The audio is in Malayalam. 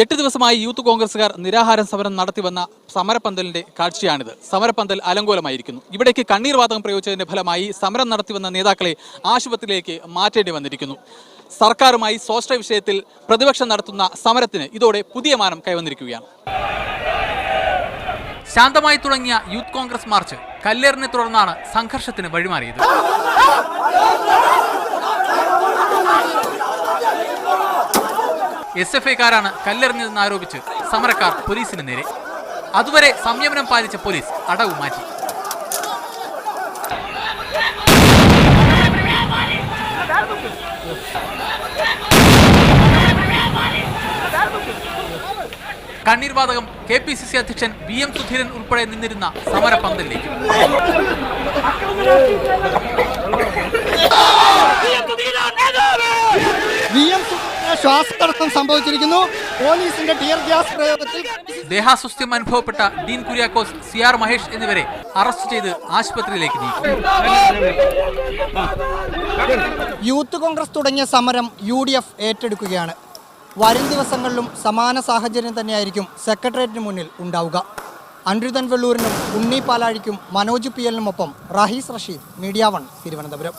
8 ദിവസമായി യൂത്ത് കോൺഗ്രസുകാർ നിരാഹാര സമരം നടത്തിവന്ന സമരപന്തലിന്റെ കാഴ്ചയാണിത്. സമരപന്തൽ അലങ്കോലമായിരിക്കുന്നു. ഇവിടേക്ക് കണ്ണീർ വാതകം പ്രയോഗിച്ചതിന്റെ ഫലമായി സമരം നടത്തിവന്ന നേതാക്കളെ ആശുപത്രിയിലേക്ക് മാറ്റേണ്ടി വന്നിരിക്കുന്നു. സർക്കാരുമായി സ്വാശ്രയ വിഷയത്തിൽ പ്രതിപക്ഷം നടത്തുന്ന സമരത്തിന് ഇതോടെ പുതിയ മാനം കൈവന്നിരിക്കുകയാണ്. ശാന്തമായി തുടങ്ങിയ യൂത്ത് കോൺഗ്രസ് മാർച്ച് കല്ലേറിനെ തുടർന്നാണ് സംഘർഷത്തിന് വഴിമാറിയത്. SFIക്കാരാണ് കല്ലെറിഞ്ഞതെന്ന് ആരോപിച്ച് സമരക്കാർ പോലീസിന് നേരെ. അതുവരെ സംയമനം പാലിച്ച പോലീസ് അടവ് മാറ്റി. കണ്ണീർ വാതകം KPCC അധ്യക്ഷൻ VM സുധീരൻ ഉൾപ്പെടെ നിന്നിരുന്ന സമരപന്തലിലേക്ക്. ശ്വാസതടസ്സം സംഭവിച്ചിരിക്കുന്നു. പോലീസിന്റെ ടിയർ ഗ്യാസ് പ്രയോഗത്തിൽ ദേഹാസ്വസ്ഥ്യം അനുഭവപ്പെട്ട ഡീൻ കുര്യാക്കോസ്, CR മഹേഷ് എന്നിവരെ അറസ്റ്റ് ചെയ്ത് ആശുപത്രിയിലേക്ക് നീക്കി. യൂത്ത് കോൺഗ്രസ് തുടങ്ങിയ സമരം UDF ഏറ്റെടുക്കുകയാണ്. വരും ദിവസങ്ങളിലും സമാന സാഹചര്യം തന്നെയായിരിക്കും സെക്രട്ടേറിയറ്റിന് മുന്നിൽ ഉണ്ടാവുക. അനിരുദ്ധൻ വെള്ളൂരിനും ഉണ്ണി പാലാഴിക്കും മനോജ് PL നുമൊപ്പം റഹീസ് റഷീദ്, മീഡിയ 1 തിരുവനന്തപുരം.